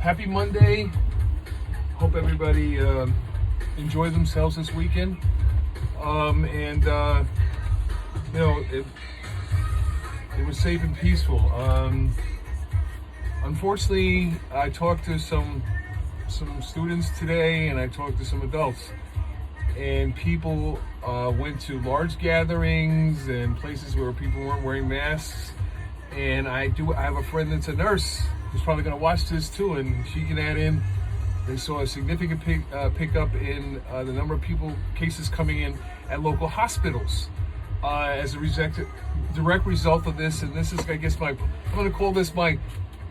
Happy Monday. Hope everybody enjoyed themselves this weekend. It was safe and peaceful. Unfortunately, I talked to some students today, and I talked to some adults, and people went to large gatherings and places where people weren't wearing masks. And I have a friend that's a nurse who's probably going to watch this too, and she can add in. They saw a significant pickup in the number of cases coming in at local hospitals as a direct result of this. And this is, I guess, I'm going to call this my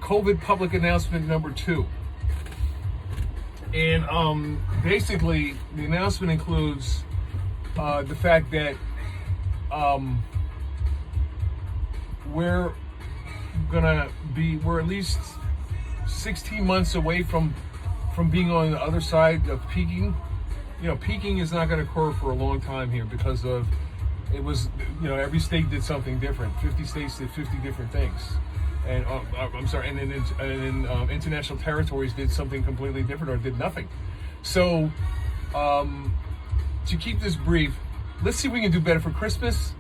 COVID public announcement number 2. And basically, the announcement includes the fact that we're at least 16 months away from being on the other side of peaking. Peaking is not going to occur for a long time here because of every state did something different. 50 states did 50 different things, and international territories did something completely different or did nothing. So, to keep this brief, let's see if we can do better for Christmas,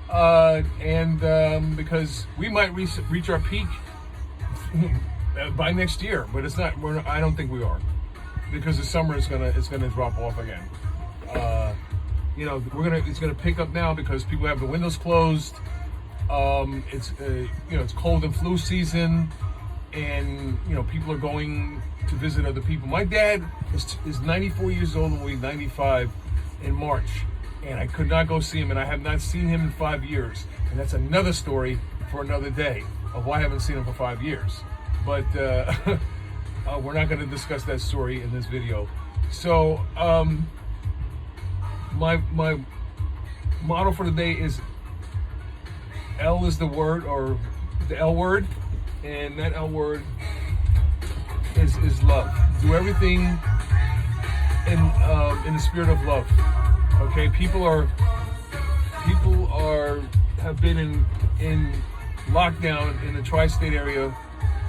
because we might reach our peak by next year, but it's not. I don't think we are, because the summer is gonna drop off again. It's gonna pick up now because people have the windows closed. It's cold and flu season, and people are going to visit other people. My dad is 94 years old and will be 95 in March, and I could not go see him, and I have not seen him in 5 years, and that's another story for another day of why I haven't seen him for 5 years. But we're not going to discuss that story in this video. So my motto for the day is L is the word, or the L word, and that L word is love. Do everything in the spirit of love. Okay, people have been in lockdown in the tri-state area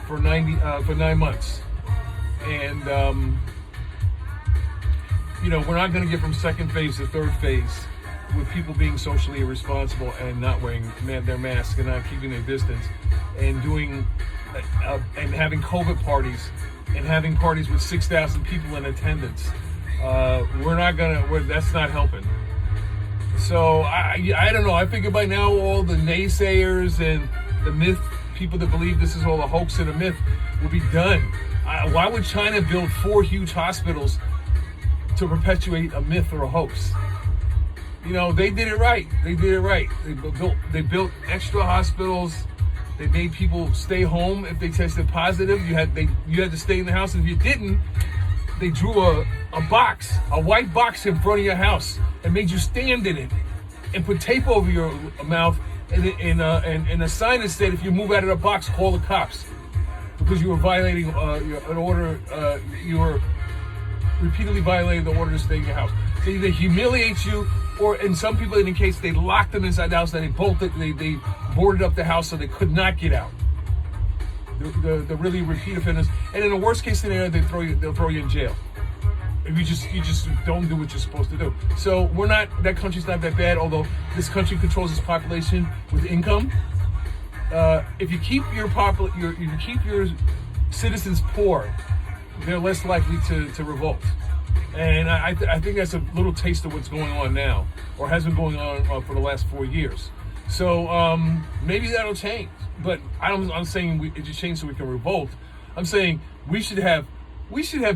for 9 months, and we're not going to get from second phase to third phase with people being socially irresponsible and not wearing their masks and not keeping their distance, and doing and having COVID parties and having parties with 6,000 people in attendance. That's not helping. So I don't know. I figure by now all the naysayers and the myth people that believe this is all a hoax and a myth will be done. Why would China build 4 huge hospitals to perpetuate a myth or a hoax? They did it right. They built extra hospitals. They made people stay home if they tested positive. You had to stay in the house. If you didn't, they drew a white box in front of your house and made you stand in it and put tape over your mouth and a sign that said, if you move out of the box, call the cops, because you were violating an order. You were repeatedly violating the order to stay in your house. They either humiliate you, or in some people, in the case, they locked them inside the house and they boarded up the house so they could not get out. The really repeat offenders, and in the worst case scenario, they'll throw you in jail if you just don't do what you're supposed to do. So that country's not that bad, although this country controls its population with income. If you keep your citizens poor, they're less likely to revolt. And I think that's a little taste of what's going on now, or has been going on for the last 4 years. So maybe that'll change. But I'm saying it should change so we can revolt. I'm saying we should have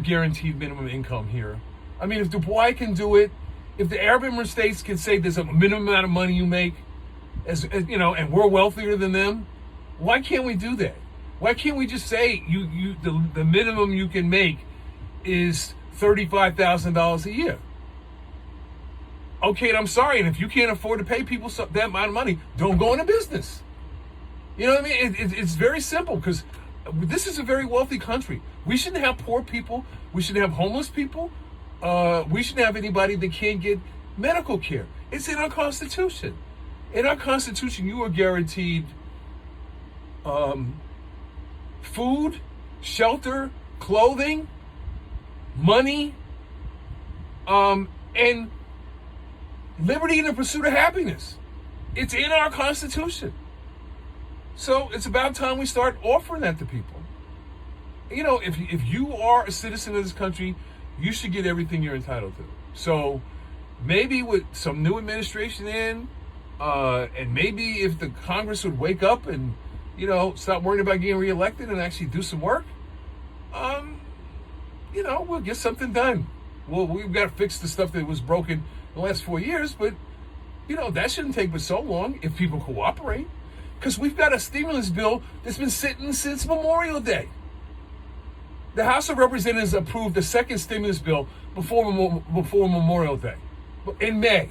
guaranteed minimum income here. I mean, if Dubai can do it, if the Arab Emirates states can say there's a minimum amount of money you make, as and we're wealthier than them, why can't we do that? Why can't we just say the minimum you can make is $35,000 a year? Okay, and I'm sorry, and if you can't afford to pay people that amount of money, don't go into business. You know what I mean? It's very simple, because this is a very wealthy country. We shouldn't have poor people. We shouldn't have homeless people. We shouldn't have anybody that can't get medical care. It's in our Constitution. In our Constitution, you are guaranteed food, shelter, clothing, money, and liberty in the pursuit of happiness. It's in our Constitution. So it's about time we start offering that to people. You know, if you are a citizen of this country, you should get everything you're entitled to. So maybe with some new administration in, and maybe if the Congress would wake up and, you know, stop worrying about getting reelected and actually do some work, you know, we'll get something done. Well, we've got to fix the stuff that was broken the last 4 years, but, you know, that shouldn't take but so long if people cooperate. Because we've got a stimulus bill that's been sitting since Memorial Day. The House of Representatives approved the second stimulus bill before Memorial Day, in May.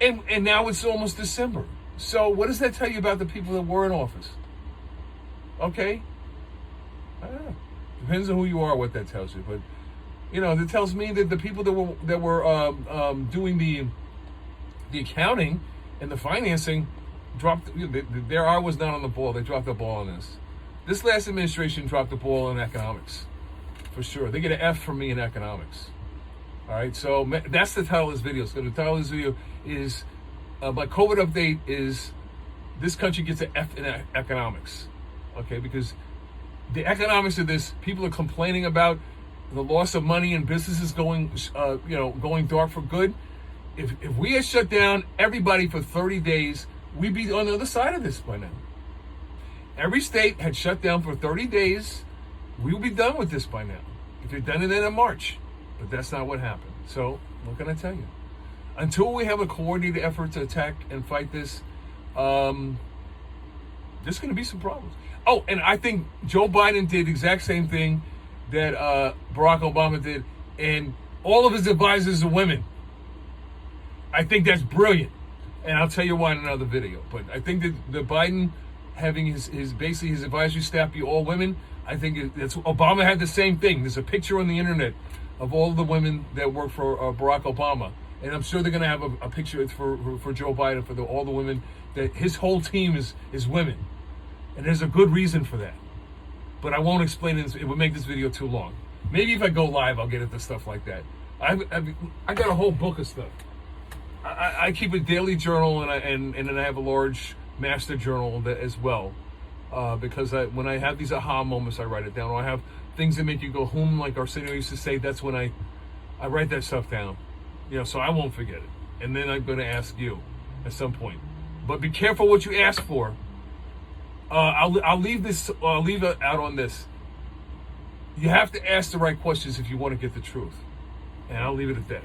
And now it's almost December. So what does that tell you about the people that were in office? Okay? I don't know. Depends on who you are, what that tells you. But, you know, that tells me that the people that were doing the accounting and the financing dropped. Their eye was not on the ball. They dropped the ball on this. This last administration dropped the ball in economics, for sure. They get an F from me in economics. All right, so that's the title of this video. So the title of this video is my COVID update is this country gets an F in economics. Okay, because the economics of this, people are complaining about the loss of money and businesses going dark for good. If we had shut down everybody for 30 days, we'd be on the other side of this by now. Every state had shut down for 30 days. We would be done with this by now. If you'd done it in March. But that's not what happened. So, what can I tell you? Until we have a coordinated effort to attack and fight this, there's going to be some problems. Oh, and I think Joe Biden did the exact same thing that Barack Obama did, and all of his advisors are women. I think that's brilliant. And I'll tell you why in another video. But I think that the Biden having his advisory staff be all women, I think that's Obama had the same thing. There's a picture on the internet of all the women that work for Barack Obama, and I'm sure they're going to have a picture for Joe Biden for all the women. That his whole team is women, and there's a good reason for that. But I won't explain it. It would make this video too long. Maybe if I go live, I'll get into stuff like that. I got a whole book of stuff. I keep a daily journal, and then I have a large master journal as well, because when I have these aha moments, I write it down. Or I have things that make you go home, like Arsenio used to say. That's when I write that stuff down, you know, so I won't forget it. And then I'm going to ask you at some point. But be careful what you ask for. I'll leave it out on this. You have to ask the right questions if you want to get the truth, and I'll leave it at that.